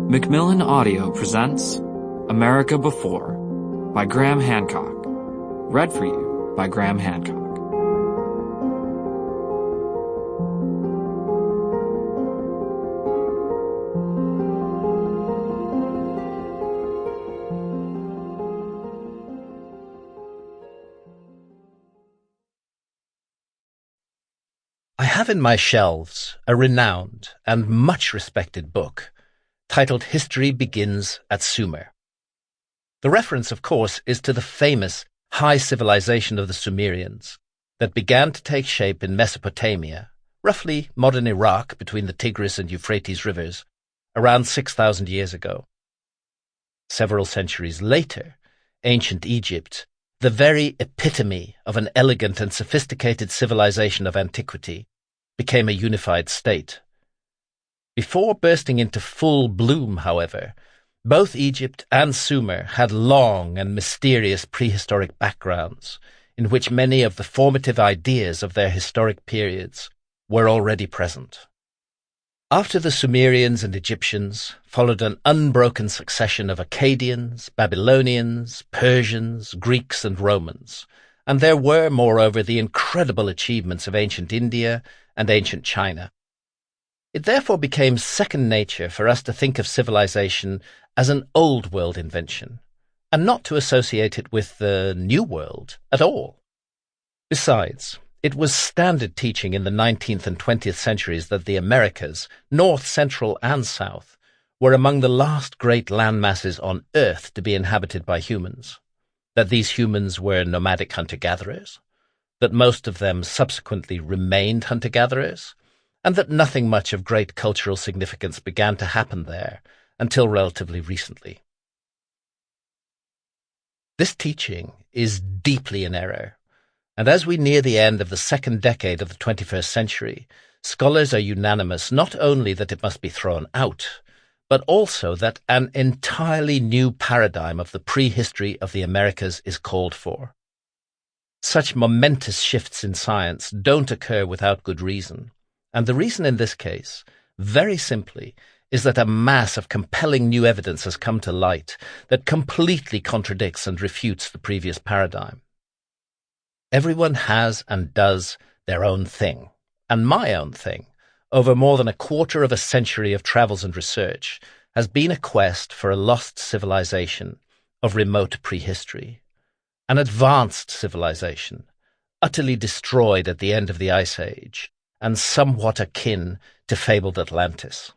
Macmillan Audio presents America Before by Graham Hancock. Read for you by Graham Hancock. I have in my shelves a renowned and much respected book titled History Begins at Sumer. The reference, of course, is to the famous high civilization of the Sumerians that began to take shape in Mesopotamia, roughly modern Iraq between the Tigris and Euphrates rivers, around 6,000 years ago. Several centuries later, ancient Egypt, the very epitome of an elegant and sophisticated civilization of antiquity, became a unified state. Before bursting into full bloom, however, both Egypt and Sumer had long and mysterious prehistoric backgrounds in which many of the formative ideas of their historic periods were already present. After the Sumerians and Egyptians followed an unbroken succession of Akkadians, Babylonians, Persians, Greeks, and Romans, and there were, moreover, the incredible achievements of ancient India and ancient China. It therefore became second nature for us to think of civilization as an old world invention, and not to associate it with the New World at all. Besides, it was standard teaching in the 19th and 20th centuries that the Americas, North, Central, and South, were among the last great landmasses on Earth to be inhabited by humans, that these humans were nomadic hunter-gatherers, that most of them subsequently remained hunter-gatherers, and that nothing much of great cultural significance began to happen there until relatively recently. This teaching is deeply in error, and as we near the end of the second decade of the 21st century, scholars are unanimous not only that it must be thrown out, but also that an entirely new paradigm of the prehistory of the Americas is called for. Such momentous shifts in science don't occur without good reason. And the reason in this case, very simply, is that a mass of compelling new evidence has come to light that completely contradicts and refutes the previous paradigm. Everyone has and does their own thing, and my own thing, over more than a quarter of a century of travels and research, has been a quest for a lost civilization of remote prehistory, an advanced civilization, utterly destroyed at the end of the Ice Age, and somewhat akin to fabled Atlantis.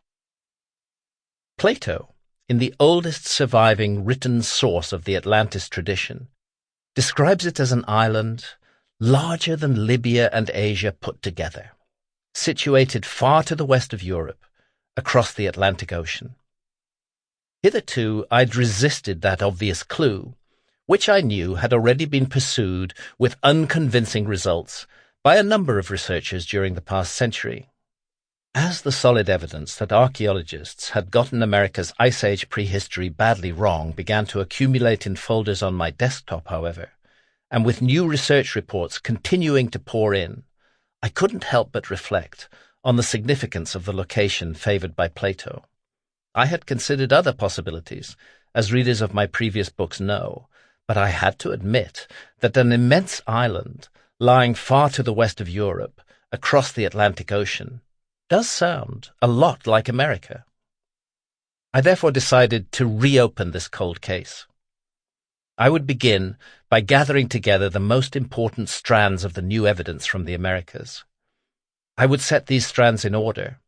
Plato, in the oldest surviving written source of the Atlantis tradition, describes it as an island larger than Libya and Asia put together, situated far to the west of Europe, across the Atlantic Ocean. Hitherto I'd resisted that obvious clue, which I knew had already been pursued with unconvincing results by a number of researchers during the past century. As the solid evidence that archaeologists had gotten America's Ice Age prehistory badly wrong began to accumulate in folders on my desktop, however, and with new research reports continuing to pour in, I couldn't help but reflect on the significance of the location favored by Plato. I had considered other possibilities, as readers of my previous books know, but I had to admit that an immense island lying far to the west of Europe, across the Atlantic Ocean, does sound a lot like America. I therefore decided to reopen this cold case. I would begin by gathering together the most important strands of the new evidence from the Americas. I would set these strands in order,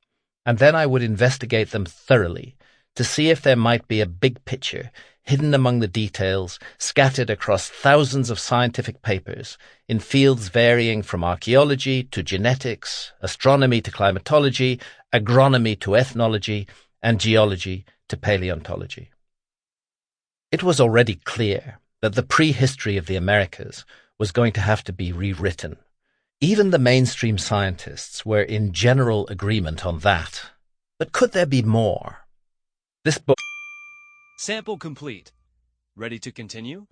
and then I would investigate them thoroughly to see if there might be a big picture hidden among the details scattered across thousands of scientific papers in fields varying from archaeology to genetics, astronomy to climatology, agronomy to ethnology, and geology to paleontology. It was already clear that the prehistory of the Americas was going to have to be rewritten. Even the mainstream scientists were in general agreement on that. But could there be more? This book... Sample complete. Ready to continue?